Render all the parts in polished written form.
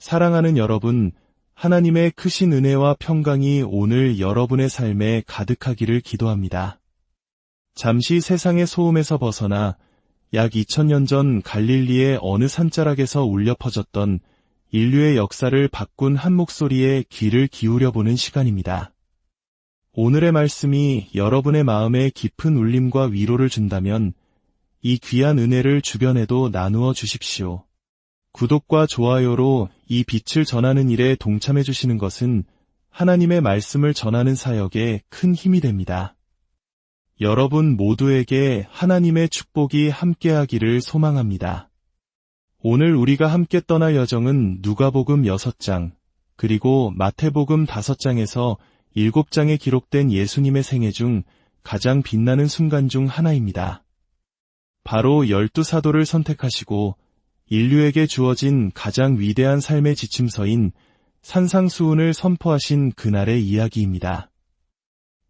사랑하는 여러분, 하나님의 크신 은혜와 평강이 오늘 여러분의 삶에 가득하기를 기도합니다. 잠시 세상의 소음에서 벗어나 약 2000년 전 갈릴리의 어느 산자락에서 울려 퍼졌던 인류의 역사를 바꾼 한 목소리에 귀를 기울여보는 시간입니다. 오늘의 말씀이 여러분의 마음에 깊은 울림과 위로를 준다면 이 귀한 은혜를 주변에도 나누어 주십시오. 구독과 좋아요로 이 빛을 전하는 일에 동참해 주시는 것은 하나님의 말씀을 전하는 사역에 큰 힘이 됩니다. 여러분 모두에게 하나님의 축복이 함께하기를 소망합니다. 오늘 우리가 함께 떠날 여정은 누가복음 6장, 그리고 마태복음 5장에서 7장에 기록된 예수님의 생애 중 가장 빛나는 순간 중 하나입니다. 바로 12사도를 선택하시고 인류에게 주어진 가장 위대한 삶의 지침서인 산상수훈을 선포하신 그날의 이야기입니다.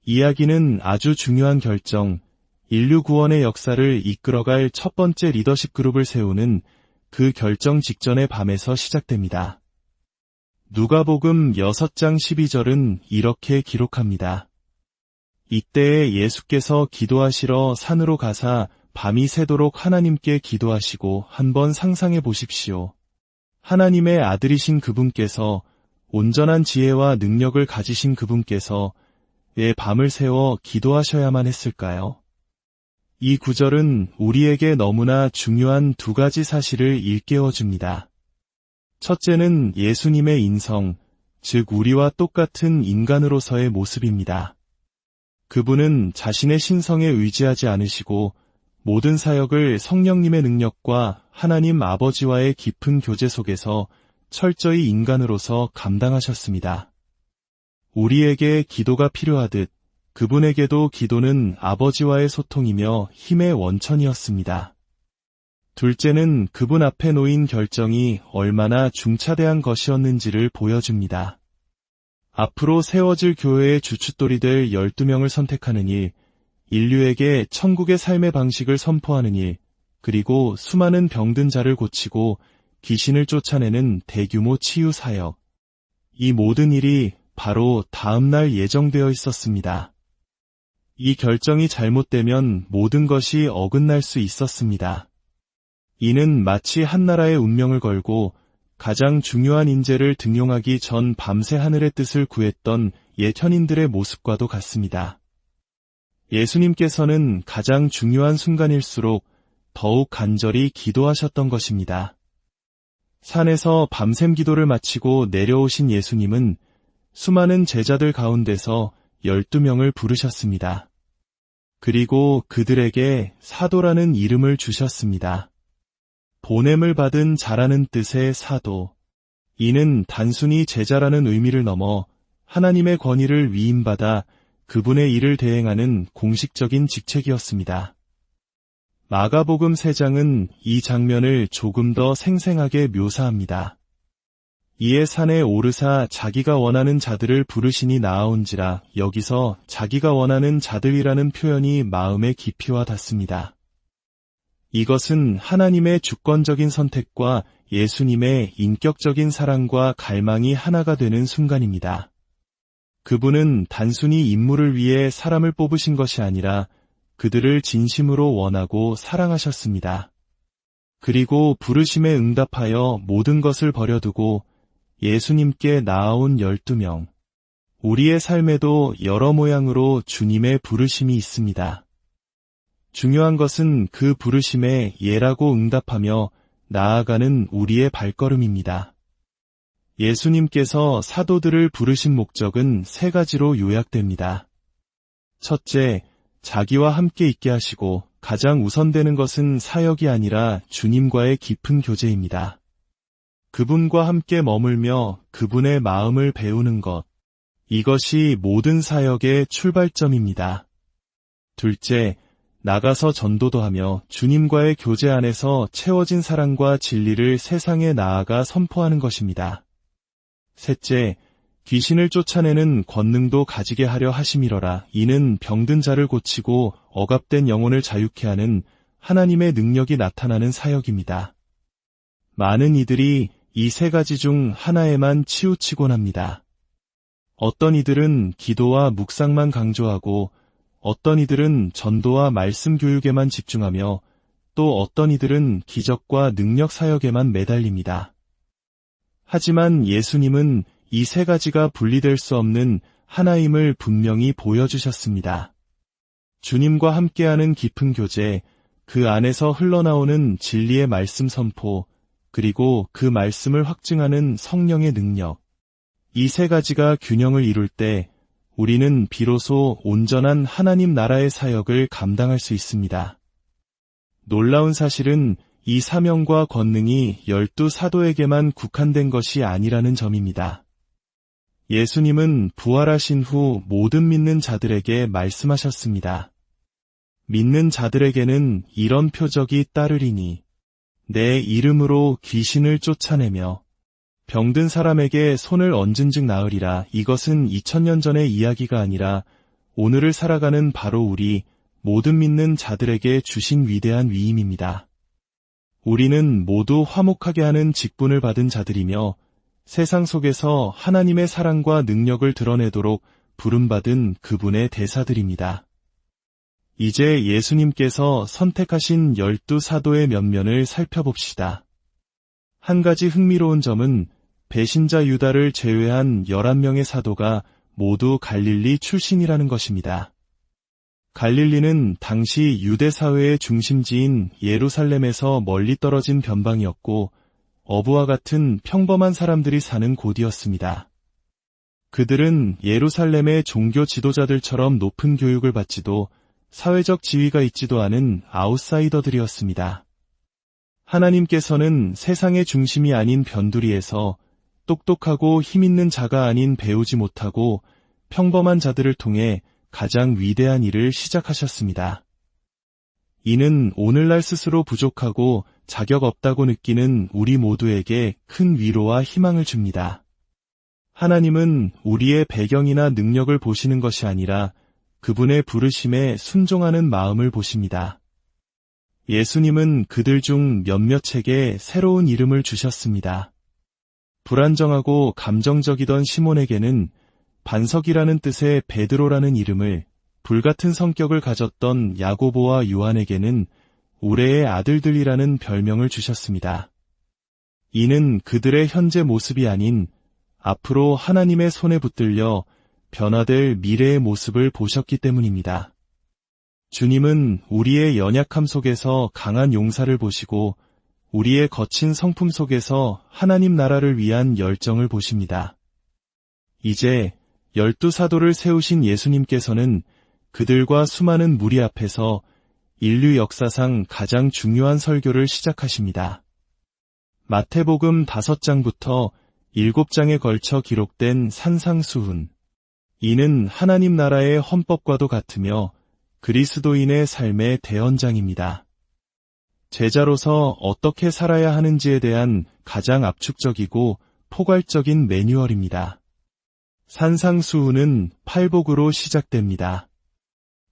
이야기는 아주 중요한 결정, 인류 구원의 역사를 이끌어갈 첫 번째 리더십 그룹을 세우는 그 결정 직전의 밤에서 시작됩니다. 누가복음 6장 12절은 이렇게 기록합니다. 이때에 예수께서 기도하시러 산으로 가사 밤이 새도록 하나님께 기도하시고 한번 상상해 보십시오. 하나님의 아들이신 그분께서, 온전한 지혜와 능력을 가지신 그분께서 왜 밤을 새워 기도하셔야만 했을까요? 이 구절은 우리에게 너무나 중요한 두 가지 사실을 일깨워줍니다. 첫째는 예수님의 인성, 즉 우리와 똑같은 인간으로서의 모습입니다. 그분은 자신의 신성에 의지하지 않으시고 모든 사역을 성령님의 능력과 하나님 아버지와의 깊은 교제 속에서 철저히 인간으로서 감당하셨습니다. 우리에게 기도가 필요하듯 그분에게도 기도는 아버지와의 소통이며 힘의 원천이었습니다. 둘째는 그분 앞에 놓인 결정이 얼마나 중차대한 것이었는지를 보여줍니다. 앞으로 세워질 교회의 주춧돌이 될 12명을 선택하는 일, 인류에게 천국의 삶의 방식을 선포하는 일, 그리고 수많은 병든 자를 고치고 귀신을 쫓아내는 대규모 치유 사역. 이 모든 일이 바로 다음날 예정되어 있었습니다. 이 결정이 잘못되면 모든 것이 어긋날 수 있었습니다. 이는 마치 한 나라의 운명을 걸고 가장 중요한 인재를 등용하기 전 밤새 하늘의 뜻을 구했던 옛 현인들의 모습과도 같습니다. 예수님께서는 가장 중요한 순간일수록 더욱 간절히 기도하셨던 것입니다. 산에서 밤샘 기도를 마치고 내려오신 예수님은 수많은 제자들 가운데서 12명을 부르셨습니다. 그리고 그들에게 사도라는 이름을 주셨습니다. 보냄을 받은 자라는 뜻의 사도. 이는 단순히 제자라는 의미를 넘어 하나님의 권위를 위임받아 그분의 일을 대행하는 공식적인 직책이었습니다. 마가복음 3장은 이 장면을 조금 더 생생하게 묘사합니다. 이에 산에 오르사 자기가 원하는 자들을 부르시니 나아온지라. 여기서 자기가 원하는 자들이라는 표현이 마음의 깊이와 닿습니다. 이것은 하나님의 주권적인 선택과 예수님의 인격적인 사랑과 갈망이 하나가 되는 순간입니다. 그분은 단순히 임무를 위해 사람을 뽑으신 것이 아니라 그들을 진심으로 원하고 사랑하셨습니다. 그리고 부르심에 응답하여 모든 것을 버려두고 예수님께 나아온 12명. 우리의 삶에도 여러 모양으로 주님의 부르심이 있습니다. 중요한 것은 그 부르심에 예라고 응답하며 나아가는 우리의 발걸음입니다. 예수님께서 사도들을 부르신 목적은 3가지로 요약됩니다. 첫째, 자기와 함께 있게 하시고 가장 우선되는 것은 사역이 아니라 주님과의 깊은 교제입니다. 그분과 함께 머물며 그분의 마음을 배우는 것. 이것이 모든 사역의 출발점입니다. 둘째, 나가서 전도도 하며 주님과의 교제 안에서 채워진 사랑과 진리를 세상에 나아가 선포하는 것입니다. 셋째, 귀신을 쫓아내는 권능도 가지게 하려 하심이러라. 이는 병든 자를 고치고 억압된 영혼을 자유케 하는 하나님의 능력이 나타나는 사역입니다. 많은 이들이 이 세 가지 중 하나에만 치우치곤 합니다. 어떤 이들은 기도와 묵상만 강조하고 어떤 이들은 전도와 말씀 교육에만 집중하며 또 어떤 이들은 기적과 능력 사역에만 매달립니다. 하지만 예수님은 이 세 가지가 분리될 수 없는 하나임을 분명히 보여주셨습니다. 주님과 함께하는 깊은 교제, 그 안에서 흘러나오는 진리의 말씀 선포, 그리고 그 말씀을 확증하는 성령의 능력. 이 세 가지가 균형을 이룰 때 우리는 비로소 온전한 하나님 나라의 사역을 감당할 수 있습니다. 놀라운 사실은 이 사명과 권능이 12 사도에게만 국한된 것이 아니라는 점입니다. 예수님은 부활하신 후 모든 믿는 자들에게 말씀하셨습니다. 믿는 자들에게는 이런 표적이 따르리니 내 이름으로 귀신을 쫓아내며 병든 사람에게 손을 얹은 즉 나으리라. 이것은 2000년 전의 이야기가 아니라 오늘을 살아가는 바로 우리 모든 믿는 자들에게 주신 위대한 위임입니다. 우리는 모두 화목하게 하는 직분을 받은 자들이며 세상 속에서 하나님의 사랑과 능력을 드러내도록 부름받은 그분의 대사들입니다. 이제 예수님께서 선택하신 12 사도의 면면을 살펴봅시다. 한 가지 흥미로운 점은 배신자 유다를 제외한 11명의 사도가 모두 갈릴리 출신이라는 것입니다. 갈릴리는 당시 유대 사회의 중심지인 예루살렘에서 멀리 떨어진 변방이었고 어부와 같은 평범한 사람들이 사는 곳이었습니다. 그들은 예루살렘의 종교 지도자들처럼 높은 교육을 받지도 사회적 지위가 있지도 않은 아웃사이더들이었습니다. 하나님께서는 세상의 중심이 아닌 변두리에서 똑똑하고 힘있는 자가 아닌 배우지 못하고 평범한 자들을 통해 가장 위대한 일을 시작하셨습니다. 이는 오늘날 스스로 부족하고 자격 없다고 느끼는 우리 모두에게 큰 위로와 희망을 줍니다. 하나님은 우리의 배경이나 능력을 보시는 것이 아니라 그분의 부르심에 순종하는 마음을 보십니다. 예수님은 그들 중 몇몇에게 새로운 이름을 주셨습니다. 불안정하고 감정적이던 시몬에게는 반석이라는 뜻의 베드로라는 이름을, 불같은 성격을 가졌던 야고보와 요한에게는 우레의 아들들이라는 별명을 주셨습니다. 이는 그들의 현재 모습이 아닌 앞으로 하나님의 손에 붙들려 변화될 미래의 모습을 보셨기 때문입니다. 주님은 우리의 연약함 속에서 강한 용사를 보시고 우리의 거친 성품 속에서 하나님 나라를 위한 열정을 보십니다. 이제 12 사도를 세우신 예수님께서는 그들과 수많은 무리 앞에서 인류 역사상 가장 중요한 설교를 시작하십니다. 마태복음 5장부터 7장에 걸쳐 기록된 산상수훈. 이는 하나님 나라의 헌법과도 같으며 그리스도인의 삶의 대언장입니다. 제자로서 어떻게 살아야 하는지에 대한 가장 압축적이고 포괄적인 매뉴얼입니다. 산상수훈은 팔복으로 시작됩니다.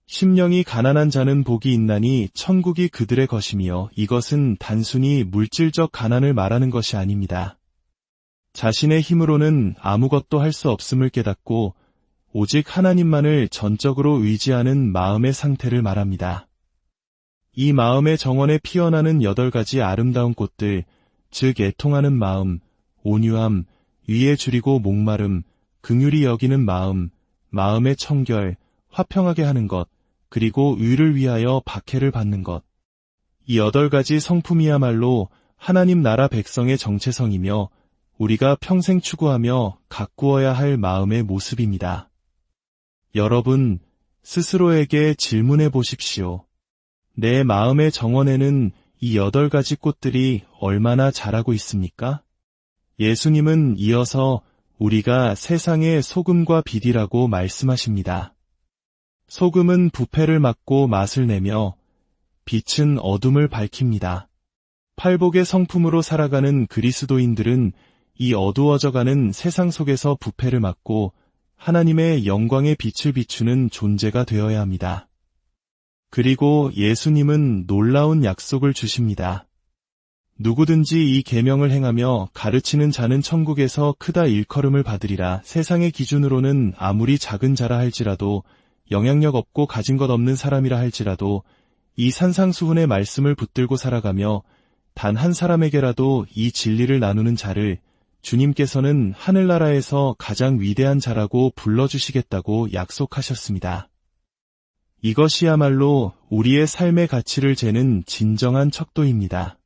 심령이 가난한 자는 복이 있나니 천국이 그들의 것이며, 이것은 단순히 물질적 가난을 말하는 것이 아닙니다. 자신의 힘으로는 아무것도 할 수 없음을 깨닫고 오직 하나님만을 전적으로 의지하는 마음의 상태를 말합니다. 이 마음의 정원에 피어나는 8가지 아름다운 꽃들, 즉 애통하는 마음, 온유함, 위에 줄이고 목마름, 긍휼히 여기는 마음, 마음의 청결, 화평하게 하는 것, 그리고 의를 위하여 박해를 받는 것. 이 8가지 성품이야말로 하나님 나라 백성의 정체성이며 우리가 평생 추구하며 가꾸어야 할 마음의 모습입니다. 여러분, 스스로에게 질문해 보십시오. 내 마음의 정원에는 이 8가지 꽃들이 얼마나 자라고 있습니까? 예수님은 이어서 우리가 세상의 소금과 빛이라고 말씀하십니다. 소금은 부패를 막고 맛을 내며 빛은 어둠을 밝힙니다. 팔복의 성품으로 살아가는 그리스도인들은 이 어두워져가는 세상 속에서 부패를 막고 하나님의 영광의 빛을 비추는 존재가 되어야 합니다. 그리고 예수님은 놀라운 약속을 주십니다. 누구든지 이 계명을 행하며 가르치는 자는 천국에서 크다 일컬음을 받으리라. 세상의 기준으로는 아무리 작은 자라 할지라도, 영향력 없고 가진 것 없는 사람이라 할지라도 이 산상수훈의 말씀을 붙들고 살아가며 단 한 사람에게라도 이 진리를 나누는 자를 주님께서는 하늘나라에서 가장 위대한 자라고 불러주시겠다고 약속하셨습니다. 이것이야말로 우리의 삶의 가치를 재는 진정한 척도입니다.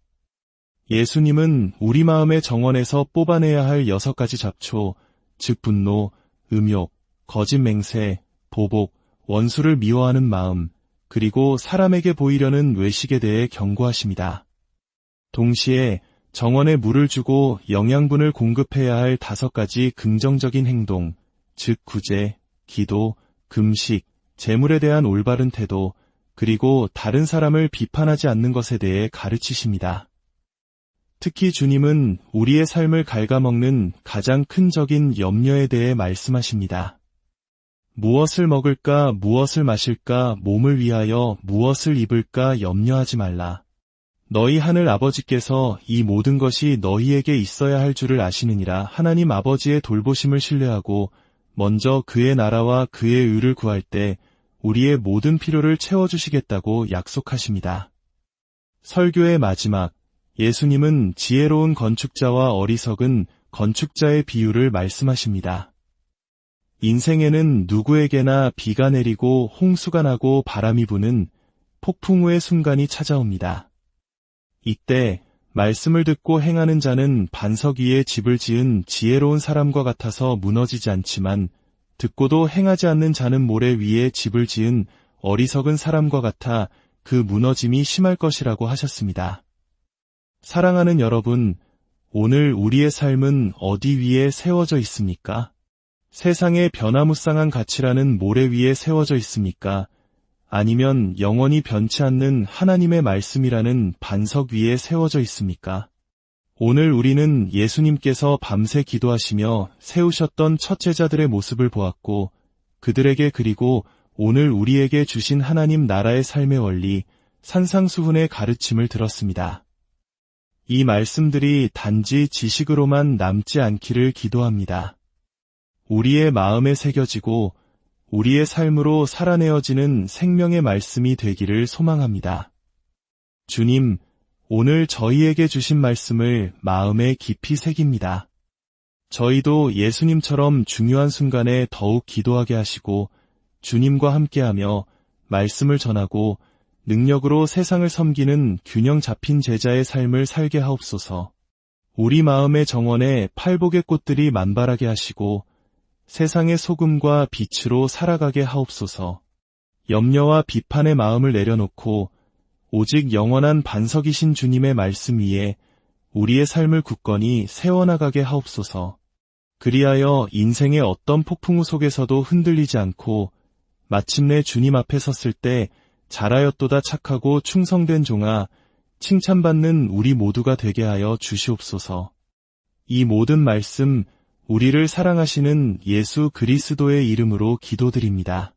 예수님은 우리 마음의 정원에서 뽑아내야 할 6가지 잡초, 즉 분노, 음욕, 거짓 맹세, 보복, 원수를 미워하는 마음, 그리고 사람에게 보이려는 외식에 대해 경고하십니다. 동시에 정원에 물을 주고 영양분을 공급해야 할 5가지 긍정적인 행동, 즉 구제, 기도, 금식, 재물에 대한 올바른 태도, 그리고 다른 사람을 비판하지 않는 것에 대해 가르치십니다. 특히 주님은 우리의 삶을 갉아먹는 가장 큰 적인 염려에 대해 말씀하십니다. 무엇을 먹을까, 무엇을 마실까, 몸을 위하여 무엇을 입을까 염려하지 말라. 너희 하늘 아버지께서 이 모든 것이 너희에게 있어야 할 줄을 아시느니라. 하나님 아버지의 돌보심을 신뢰하고 먼저 그의 나라와 그의 의를 구할 때 우리의 모든 필요를 채워주시겠다고 약속하십니다. 설교의 마지막, 예수님은 지혜로운 건축자와 어리석은 건축자의 비유를 말씀하십니다. 인생에는 누구에게나 비가 내리고 홍수가 나고 바람이 부는 폭풍 우의 순간이 찾아옵니다. 이때 말씀을 듣고 행하는 자는 반석 위에 집을 지은 지혜로운 사람과 같아서 무너지지 않지만 듣고도 행하지 않는 자는 모래 위에 집을 지은 어리석은 사람과 같아 그 무너짐이 심할 것이라고 하셨습니다. 사랑하는 여러분, 오늘 우리의 삶은 어디 위에 세워져 있습니까? 세상의 변화무쌍한 가치라는 모래 위에 세워져 있습니까? 아니면 영원히 변치 않는 하나님의 말씀이라는 반석 위에 세워져 있습니까? 오늘 우리는 예수님께서 밤새 기도하시며 세우셨던 첫 제자들의 모습을 보았고 그들에게 그리고 오늘 우리에게 주신 하나님 나라의 삶의 원리, 산상수훈의 가르침을 들었습니다. 이 말씀들이 단지 지식으로만 남지 않기를 기도합니다. 우리의 마음에 새겨지고 우리의 삶으로 살아내어지는 생명의 말씀이 되기를 소망합니다. 주님, 오늘 저희에게 주신 말씀을 마음에 깊이 새깁니다. 저희도 예수님처럼 중요한 순간에 더욱 기도하게 하시고 주님과 함께하며 말씀을 전하고 능력으로 세상을 섬기는 균형 잡힌 제자의 삶을 살게 하옵소서. 우리 마음의 정원에 팔복의 꽃들이 만발하게 하시고 세상의 소금과 빛으로 살아가게 하옵소서. 염려와 비판의 마음을 내려놓고 오직 영원한 반석이신 주님의 말씀 위에 우리의 삶을 굳건히 세워나가게 하옵소서. 그리하여 인생의 어떤 폭풍우 속에서도 흔들리지 않고 마침내 주님 앞에 섰을 때 잘하였도다 착하고 충성된 종아, 칭찬받는 우리 모두가 되게 하여 주시옵소서. 이 모든 말씀, 우리를 사랑하시는 예수 그리스도의 이름으로 기도드립니다.